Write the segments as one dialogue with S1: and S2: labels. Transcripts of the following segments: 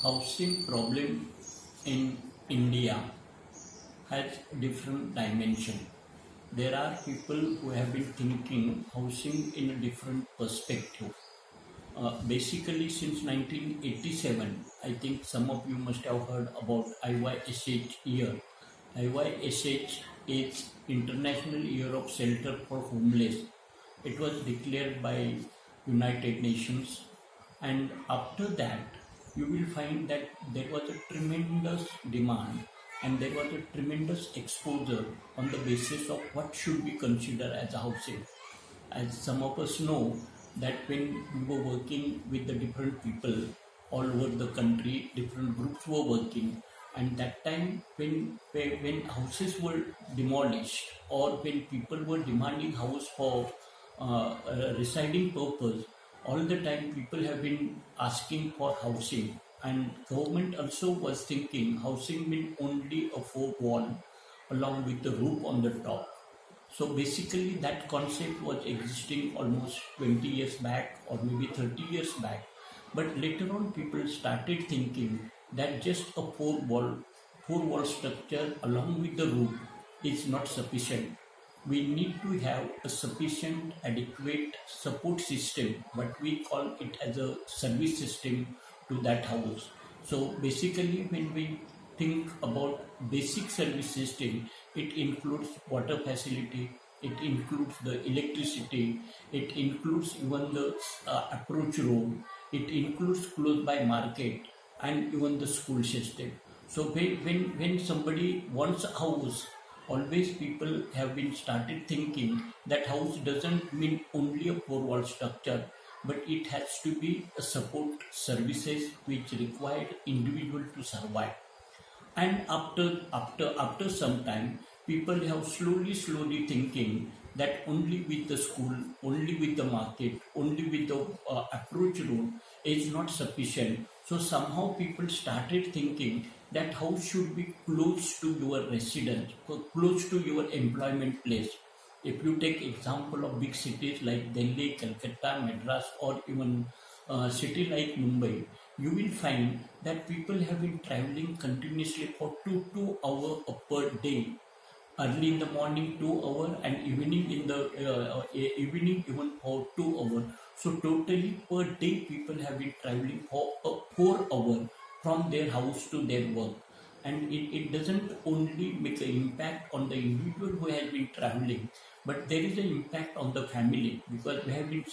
S1: housing problem in India has different dimension. There are people who have been thinking housing in a different perspective. Basically, since 1987, I think some of you must have heard about IYSH year. IYSH is International Year of Shelter for Homeless. It was declared by United Nations, and after that you will find that there was a tremendous demand and there was a tremendous exposure on the basis of what should be considered as a housing. As some of us know, that when we were working with the different people all over the country, different groups were working, and that time when houses were demolished or when people were demanding house for residing purpose, all the time people have been asking for housing, and government also was thinking housing meant only a four wall along with the roof on the top. So basically that concept was existing almost 20 years back or maybe 30 years back. But later on people started thinking that just a four wall structure along with the roof is not sufficient. We need to have a sufficient adequate support system, what we call it as a service system to that house. So basically when we think about basic service system, it includes water facility, it includes the electricity, it includes even the approach road, it includes close by market and even the school system. So when somebody wants a house, always people have been started thinking that house doesn't mean only a four wall structure, but it has to be a support services which required individual to survive. And after some time people have slowly thinking that only with the school, only with the market, only with the approach road is not sufficient. So somehow people started thinking that house should be close to your residence, close to your employment place. If you take example of big cities like Delhi, Calcutta, Madras, or even city like Mumbai, you will find that people have been traveling continuously for 2 hours per day. Early in the morning 2 hours and evening in the evening even for 2 hours. So totally per day people have been traveling for 4 hours from their house to their work. And it doesn't only make an impact on the individual who has been traveling, but there is an impact on the family, because we have been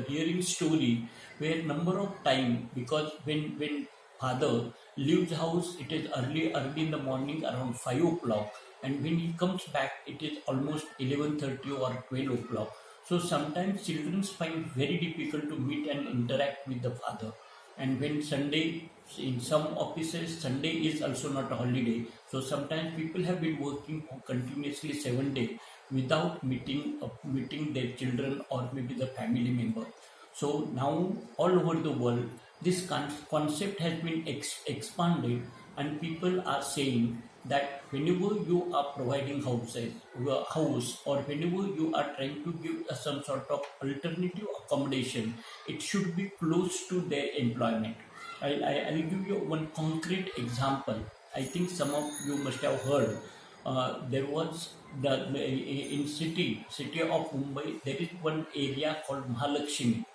S1: hearing story where number of time, because when father leaves house, it is early in the morning around 5 o'clock, and when he comes back it is almost 11:30 or 12 o'clock. So sometimes children find very difficult to meet and interact with the father. And when Sunday, in some offices Sunday is also not a holiday, so sometimes people have been working for continuously 7 days without meeting their children or maybe the family member. So now all over the world this concept has been expanded, and people are saying that whenever you are providing house, or whenever you are trying to give some sort of alternative accommodation, it should be close to their employment. I'll give you one concrete example. I think some of you must have heard. There was in city of Mumbai, there is one area called Mahalakshmi.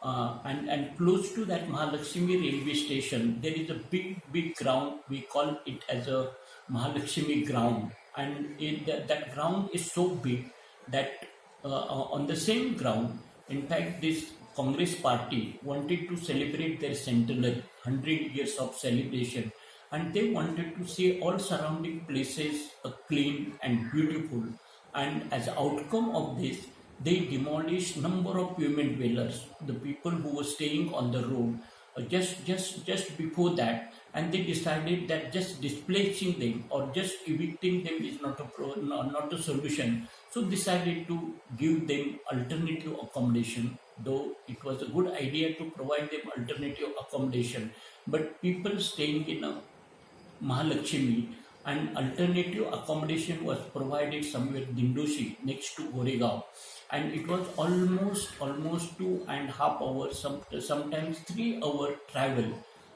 S1: And close to that Mahalakshmi railway station, there is a big ground. We call it as a Mahalakshmi Ground, and that ground is so big that on the same ground, in fact, this Congress party wanted to celebrate their centenary, 100 years of celebration, and they wanted to see all surrounding places clean and beautiful. And as outcome of this, they demolished number of human dwellers, the people who were staying on the road, just before that, and they decided that just displacing them or just evicting them is not a solution. So decided to give them alternative accommodation, though it was a good idea to provide them alternative accommodation. But people staying in a Mahalakshmi, and alternative accommodation was provided somewhere Dindoshi next to Goregaon, and it was almost 2.5 hours, sometimes 3 hour travel.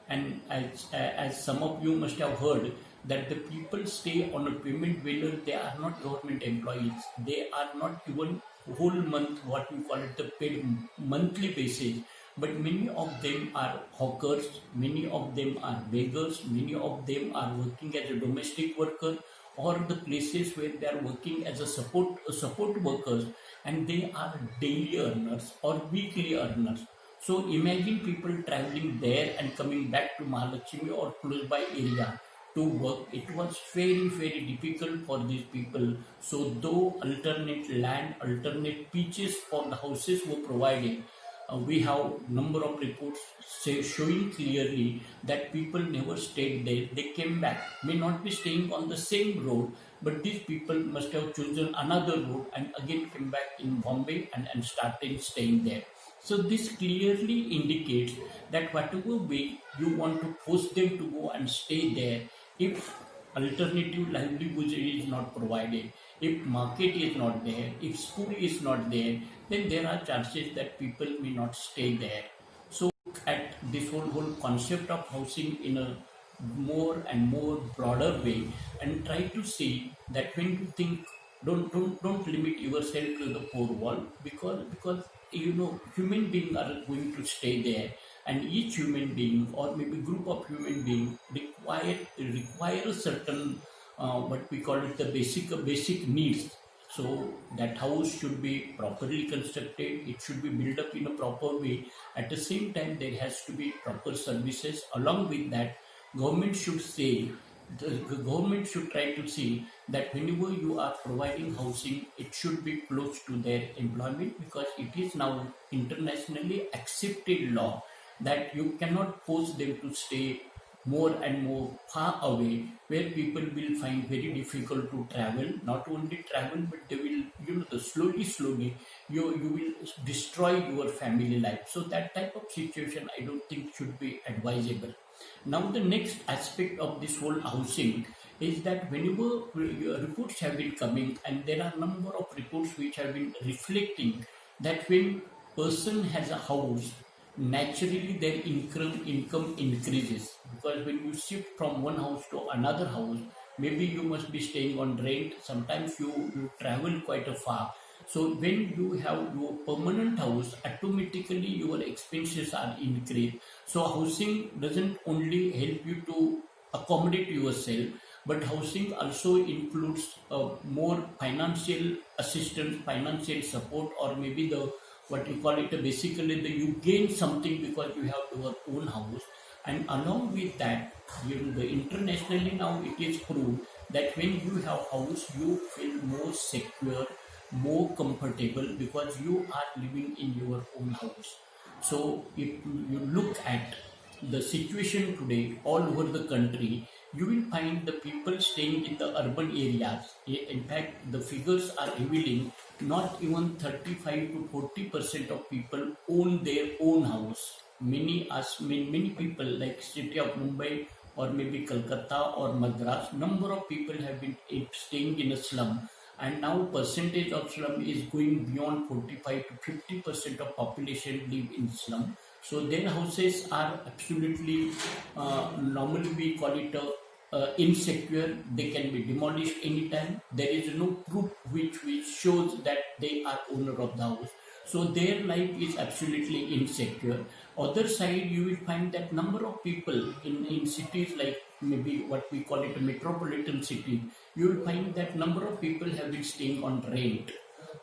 S1: And as some of you must have heard, that the people stay on a payment whether they are not government employees. They are not even whole month, what we call it, the paid monthly basis. But many of them are hawkers, many of them are beggars, many of them are working as a domestic worker, or the places where they are working as a support workers, and they are daily earners or weekly earners. So imagine people traveling there and coming back to Mahalakshmi or close by area to work. It was very difficult for these people. So though alternate land, alternate pitches for the houses were provided, we have number of reports showing clearly that people never stayed there. They came back, may not be staying on the same road, but these people must have chosen another road and again came back in Bombay and started staying there. So this clearly indicates that whatever way you want to force them to go and stay there, if alternative livelihood is not provided, if market is not there, if school is not there, then there are chances that people may not stay there. So look at this whole concept of housing in a more and more broader way, and try to see that when you think, don't limit yourself to the four wall, because human beings are going to stay there, and each human being or maybe group of human beings require a certain what we call it, the basic needs. So that house should be properly constructed, it should be built up in a proper way. At the same time, there has to be proper services. Along with that, government should say, the government should try to see that whenever you are providing housing, it should be close to their employment, because it is now internationally accepted law that you cannot force them to stay more and more far away, where people will find very difficult to travel. Not only travel, but they will, the slowly you will destroy your family life. So that type of situation, I don't think should be advisable. Now the next aspect of this whole housing is that whenever reports have been coming, and there are number of reports which have been reflecting that when person has a house, naturally their income increases, because when you shift from one house to another house, maybe you must be staying on rent, sometimes you travel quite a far. So when you have your permanent house, automatically your expenses are increased. So housing doesn't only help you to accommodate yourself, but housing also includes more financial assistance, financial support, or maybe the what you call it, basically you gain something because you have your own house. And along with that, the internationally now it is proved that when you have house, you feel more secure, more comfortable, because you are living in your own house. So if you look at the situation today all over the country, you will find the people staying in the urban areas. In fact, the figures are revealing not even 35 to 40% of people own their own house. Many people like city of Mumbai or maybe Calcutta or Madras, number of people have been staying in a slum, and now percentage of slum is going beyond 45 to 50% of population live in slum. So their houses are absolutely normally we call it insecure. They can be demolished anytime. There is no proof which shows that they are owner of the house. So their life is absolutely insecure. Other side, you will find that number of people in cities like maybe what we call it a metropolitan city, you will find that number of people have been staying on rent,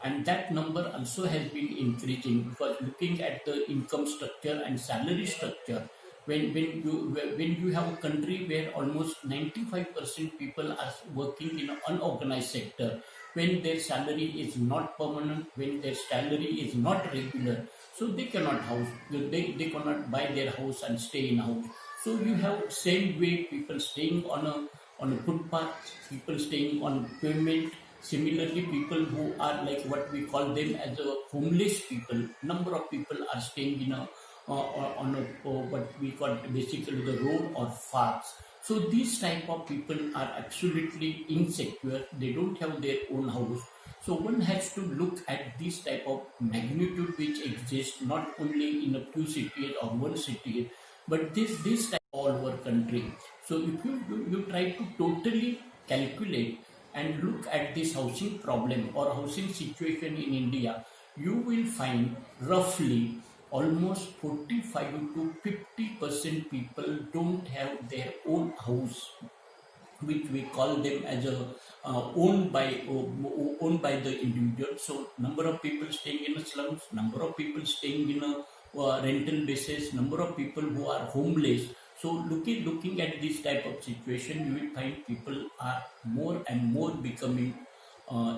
S1: and that number also has been increasing, because looking at the income structure and salary structure, when you have a country where almost 95% people are working in an unorganized sector, when their salary is not permanent, when their salary is not regular, so they cannot they cannot buy their house and stay in house. So you have same way people staying on a footpath, people staying on pavement. Similarly, people who are like what we call them as a homeless people, number of people are staying in a on a what we call basically the road or paths. So these type of people are absolutely insecure. They don't have their own house. So one has to look at this type of magnitude which exists not only in a few cities or one city, but this type all over country. So if you try to totally calculate and look at this housing problem or housing situation in India, you will find roughly almost 45 to 50% people don't have their own house, which we call them as a owned by the individual. So number of people staying in the slums, number of people staying in a rental basis, number of people who are homeless. So looking at this type of situation, you will find people are more and more becoming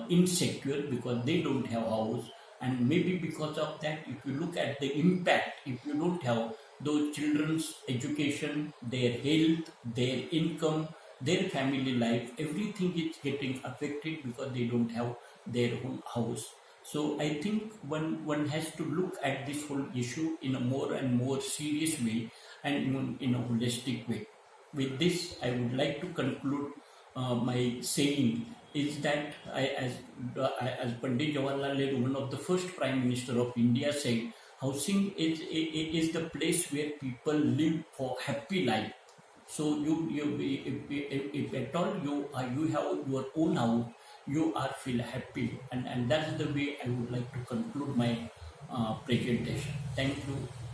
S1: insecure because they don't have house. And maybe because of that, if you look at the impact, if you don't have those children's education, their health, their income, their family life, everything is getting affected because they don't have their own house. So I think one has to look at this whole issue in a more and more serious way and in a holistic way. With this, I would like to conclude my saying is that as Pandit Jawaharlal Nehru, one of the first Prime Minister of India, said, housing is the place where people live for happy life. So if at all you have your own house, you are feel happy, and that's the way I would like to conclude my presentation. Thank you.